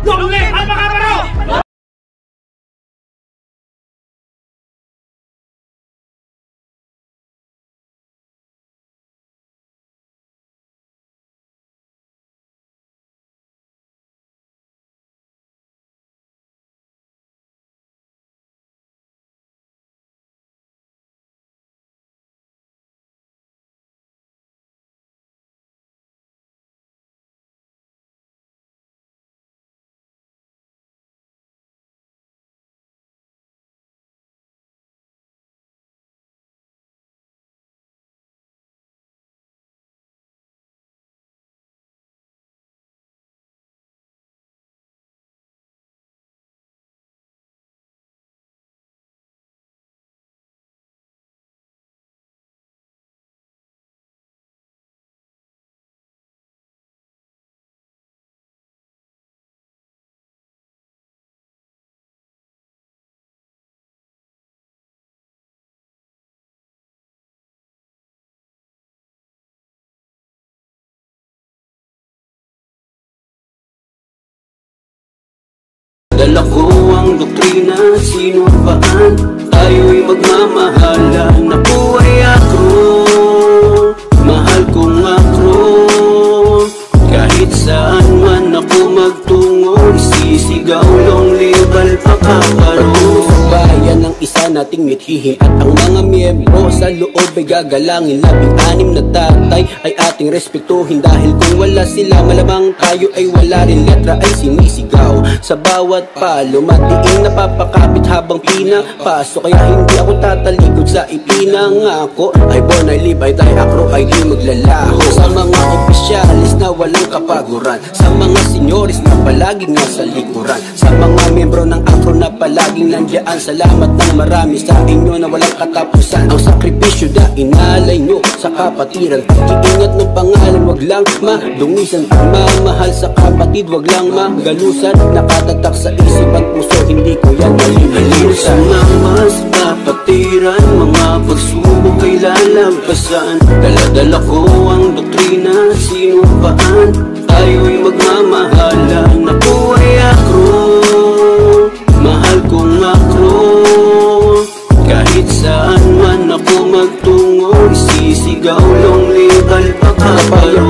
Doble ang mga baro! Dala ko ang doktrina, sinupaan, tayo'y magmamahalan. Ako ay akro, mahal kong akro. Kahit saan man ako magtungo, isisigaw long libal pakaparo. Sa bayan ng isa nating mithihin at ang mga miyembro sa loob ay gagalangin. 16 na tatay ay ating respetuhin, dahil kung wala sila malamang tayo ay wala rin. Letra ay sinisigaw sa bawat palo, matiing napapakapit habang pinapasok. Kaya hindi ako tatalikod sa ipinangako. I born, I live, I die, akro ay di maglalaho. Sa mga opisyalis na walang kapaguran, sa mga senyoris na palaging nasa likuran, sa mga miyembro ng akro na palaging nandiyan, salamat ng marami sa inyo na walang katapusan. Ang sakripisyo na inalay nyo sa kapatiran, pag-iingat ng pangalan, wag lang madungisan. Pagmamahal sa kapatid, wag lang magalusan. Nakatatak sa isip at puso, hindi ko yan malilimutan. Sumama sa kapatiran, mga pagsubok ay lalampasan. Dala-dala ko ang doktrina, sinupaan, tayo'y magmamahalan. Ako ay akro, mahal kong akro. Kahit saan man ako magtungo, isisigaw long libal pakaparo.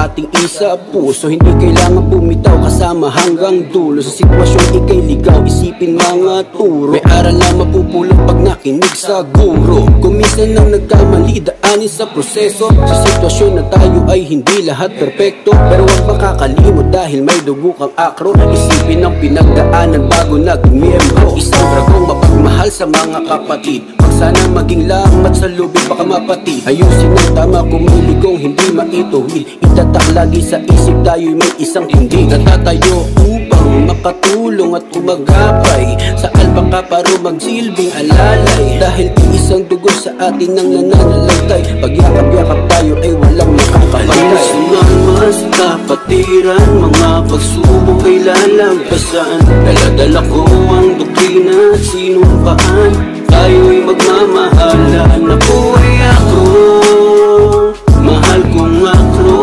Ating isa puso, hindi kailangan bumitaw, kasama hanggang dulo. Sa sitwasyon ikay ligaw, isipin mga turo. May aral na mapupulot pag nakinig sa guro. Kung minsan nang nagkamali, daanin sa proseso. Sa sitwasyon na tayo ay hindi lahat perfecto, pero huwag makakalimot dahil may dugo kang akro. Isipin ang pinagdaanan bago naging miyembro. Isang dragong mapagmahal sa mga kapatid, pag sana maging lamat sa lubid baka mapatid. Ayusin ang tama kung may ligong hindi maituwid. Itatak lagi sa isip tayo'y may isang tindig. Natatayo upang makatulong at umagapay, sa alpakaparo magsilbing alalay. Dahil isang dugo sa atin ang nananalagay, pagyakap-yakap tayo ay walang makakapantay. Sumama sa kapatiran, mga pagsubok ay lalampasan. Dala-dala ko ang doktrina, sinupaan, tayo'y magmamahalan. Ako ay akro, mahal kong akro.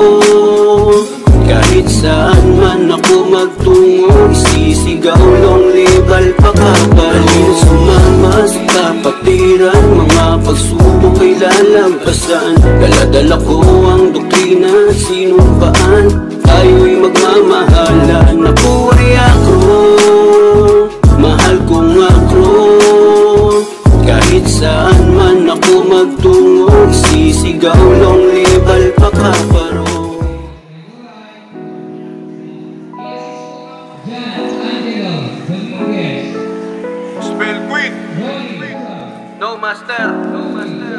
Kahit saan man ako magtungo, isisigaw long libal pakaparo. Sumama sa kapatiran, mga pagsubok ay lalampasan. Dala-dala ko ang doktrina, sinupaan, tayo'y magmamahalan. Ako ay akro, mahal kong akro. Kahit saan man ako magtungo, isisigaw long libal pakaparo. Spell queen. No master, no master.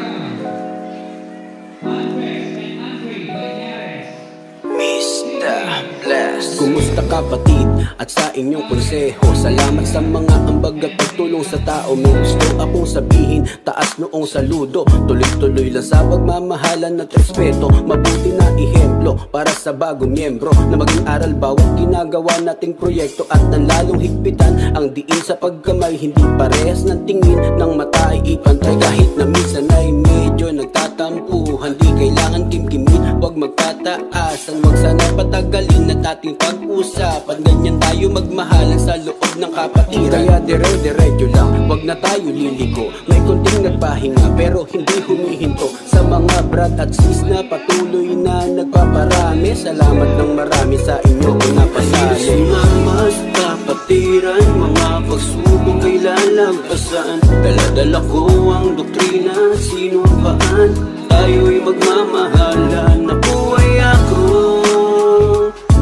Mr. Blast. Kumusta kapatid at sa inyong konseho? Salamat sa mga ambag at pagtulong sa tao. May gusto akong sabihin, taas noong saludo. Tuloy-tuloy lang sa pagmamahalan at respeto. Mabuti na ihemplo para sa bagong miyembro, na maging aral bawat ginagawa nating proyekto. At nang lalong higpitan ang diin sa pagkamay, hindi parehas ng tingin ng mata ay ipantay. Kahit na minsan ay medyo nagtatampuhan, di kailangan kimkimin, wag magtataasan. Wag sana patagalin na ating pag-usapan. Ganyan tayo magmahalan sa loob ng kapatiran. Kaya dire-diretso lang, wag na tayo liliko. May konting nagpahinga pero hindi humihinto. Sa mga brad at sis na patuloy na nagpaparami, salamat ng marami sa inyo kung napasali. Mas kapatiran, mga pagsubok ay lalagpasan. Dala-dala ko ang doktrina, sinumpaan. Tayo'y magmamahalan. Ako ay akro,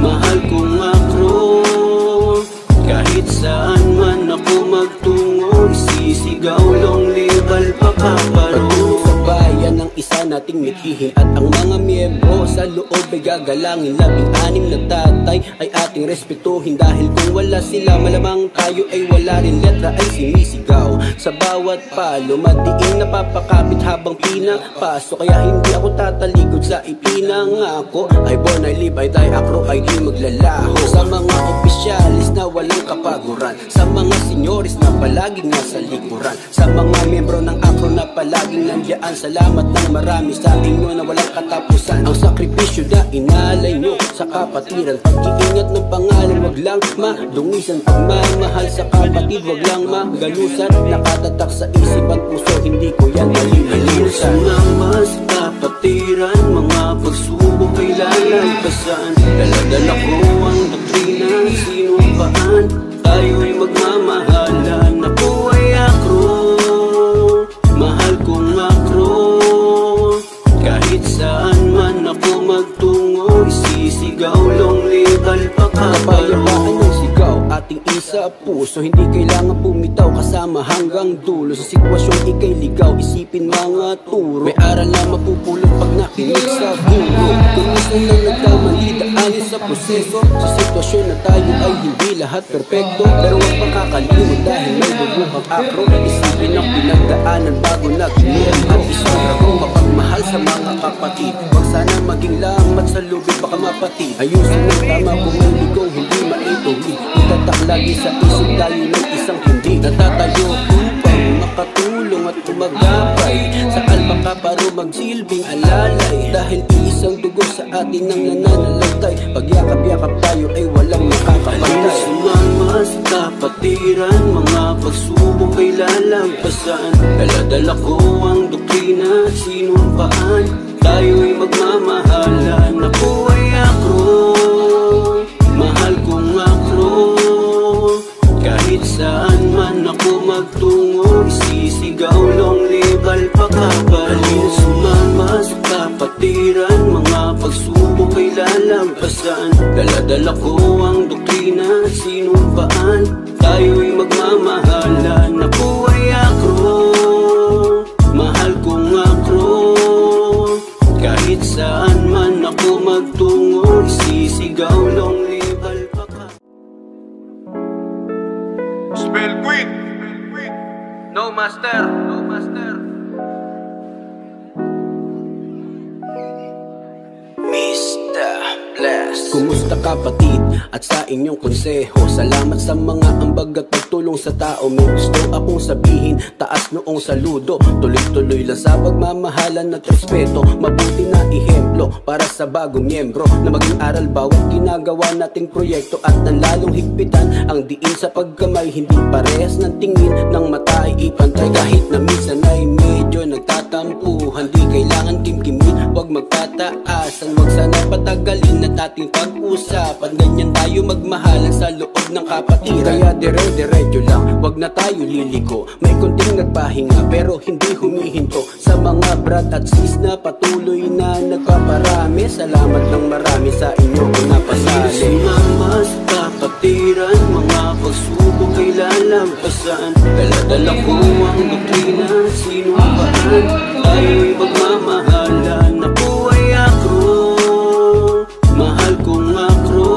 mahal kong akro. Kahit saan man ako magtungo, sisigaw long libal pakaparo. Sa bayan ng isa nating mithihin at ang mga miyembro sa loob ay gagalangin. 16 na tatay ay ating respetuhin, dahil kung wala sila malamang tayo ay wala rin. Letra ay sinisigaw sa bawat palo, madiin napapakapit habang pinapasok. Kaya hindi ako tatalikod sa ipinangako. I born, I live, I die, akro ay di maglalaho. Sa mga opisyalis na walang kapaguran, sa mga senyoris na palaging nasa likuran, sa mga miyembro ng akro na palaging nandiyan, salamat ng marami sa inyo na walang katapusan. Ang sakripisyo na inalay nyo sa kapatiran, pag-iingat ng pangalan, wag lang madungisan. Pagmamahal sa kapatid, wag lang magalusan. Nakatatak sa isip at puso, hindi ko yan malilimutan. Mas kapatiran, mga pagsubok ay lalagpasan. Dala-dala ko ang doktrina, sinumpaan. Tayo'y magmamahalan. Ako ay akro, mahal kong akro. Kahit saan man ako magtungo, isisigaw long libal pakaparo. Kapayapaan ng sigaw, ating isa puso. Hindi kailangan bumitaw, kasama hanggang dulo. Sa sitwasyong ikay ligaw, isipin mga turo. May aral na mapupulot pag nakinig sa bulo. Kung isang na nagkamali, daanin sa proseso. Sa sitwasyon na tayo ay hindi lahat perpekto, pero huwag makakalimot dahil may bubuhang akro. Isipin ang pinagdaanan bago naglimot. Ang isang ragong mapagmahal sa mga kapatid. Huwag sana maging lamat sa lubid, baka mapatid. Ayusin ng tama kung may ligong hindi maituwid. Itatak lagi sa isip tayo ng isang hindi natatayo upang makatulong at tumagapay. Sa alpakaparo magsilbing alalay, dahil iisang dugo sa atin ang nananalatay. Pagyakap-yakap tayo ay walang makakapantay. Mas kapatiran, mga pagsubok ay lalagpasan. Dala-dala ko ang doktrina, sinumpaan. Tayo'y magmamahalan. Ako ay akro, mahal kong akro. Kahit saan man ako magtungo, isisigaw long libal pakapalo. Mas kapatiran, mga pagsubok ay lalagpasan. Dala-dala ko ang doktrina, sinumpaan. Tayo'y magmamahalan. Ako ay akro, mahal kong akro. Kahit saan man ako magtungo, isisigaw long libal pakapalo. Spell Queen. No master, no master. Mr. Blast. Kumusta kapatid at sa inyong konseho? Salamat sa mga ambag at pagtulong sa tao. May gusto akong sabihin, taas noong saludo. Tuloy-tuloy lang sa pagmamahalan at respeto. Mabuti na ihemplo para sa bagong miyembro, na maging aral bawat ginagawa nating proyekto. At ang lalong higpitan ang diin sa pagkamay. Hindi parehas ng tingin ng mata ay ipantay. Kahit na minsan ay medyo nagtatampuhan, di kailangan kimkimin, wag magtataasan. Wag sana patagalin at ating pag-usapan. Ganyan tayo magmahalan sa loob ng kapatiran. Kaya dire-diretso lang, wag na tayo liliko. May konting nagpahinga pero hindi humihinto. Sa mga brad at sis na patuloy na nagpaparami, salamat ng marami sa inyo kung napasali. Mas kapatiran, mga pagsubok ay lalagpasan. Dala-dala ko ang doktrina, sinumpaan. Tayo'y magmamahalan. Ako ay akro, mahal kong akro.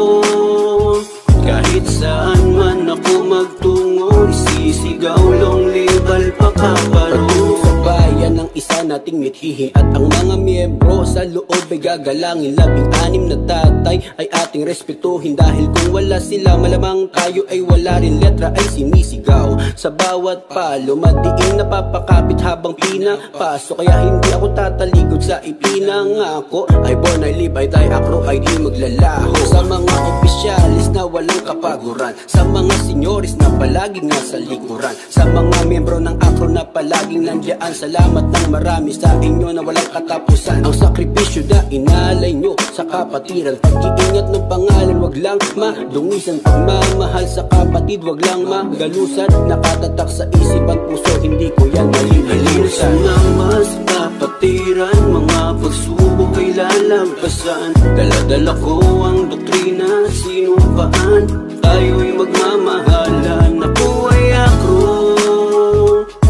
Kahit saan man ako magtungo, isisigaw long libal pakaparo. Sa bayan ng isa na ating mithihin. At ang mga miyembro sa loob ay gagalangin. 16 na tatay ay ating respetuhin, dahil kung wala sila malamang tayo ay wala rin. Letra ay sinisigaw sa bawat palo, madiin napapakapit habang pinapasok. Kaya hindi ako tatalikod sa ipinangako. I born, I live, I die, akro ay di maglalaho. Sa mga opisyalis na walang kapaguran, sa mga senyoris na palaging nasa likuran, sa mga miyembro ng akro na palaging nandiyan, salamat ng marami sa inyo na walang katapusan. Ang sakripisyo na inalay nyo sa kapatiran, pag-iingat ng pangalan, wag lang madungisan. Pagmamahal sa kapatid, wag lang magalusan. Nakatatak sa isip at puso, hindi ko yan malilimutan. Sumama sa kapatiran, mga pagsubok ay lalampasan. Dala-dala ko ang doktrina, sinumpaan, tayo'y magmamahalan. Ako ay akro,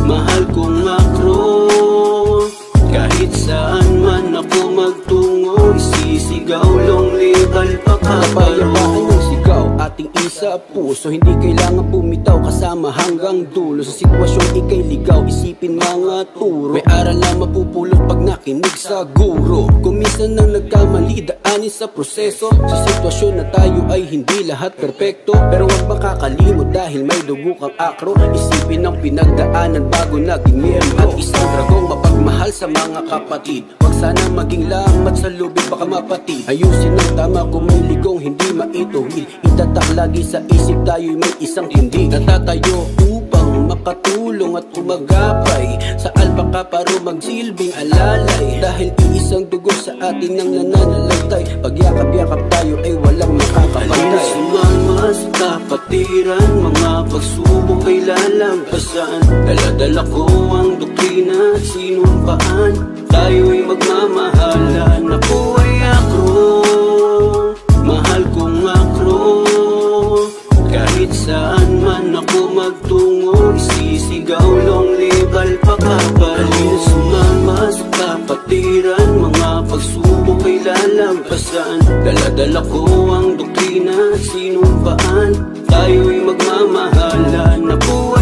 mahal kong akro. Kahit saan man ako magtungo, isisigaw, long live Alpacaparo. Ating isa puso, hindi kailangan bumitaw, kasama hanggang dulo. Sa sitwasyong ikay ligaw, isipin mga turo. May aral na mapupulot pag nakinig sa guro. Kung minsan nang nagkamali, daanin sa proseso. Sa sitwasyon na tayo ay hindi lahat perpekto, pero huwag makakalimot dahil may dugo kang akro. Isipin ang pinagdaanan bago naging miyembro. At isang dragong mapagmahal sa mga kapatid, huwag sana maging lamat sa lubid, baka mapatid. Ayusin ang tama kung may ligong hindi maituwid. Itatak lagi sa isip, tayo'y may isang tindig. Natatayo upang makatulong at umagapay sa Alpacaparo, magsilbing alalay. Dahil iisang dugo sa atin ang nananalatay, pagyakap-yakap tayo ay walang makakapantay. Sumama sa kapatiran, mga pagsubok ay lalampasan. Dala-dala ko ang doktrina at sinumpaan, tayo'y magmamahalan. Ako ay akro, mahal kong akro. Kahit saan man ako magtungo, isisigaw, long live Alpacaparo. Sumama sa kapatiran, mga pagsubok ay lalampasan. Dala-dala ko ang doktrina at sinumpaan, tayo'y magmamahalan. Ako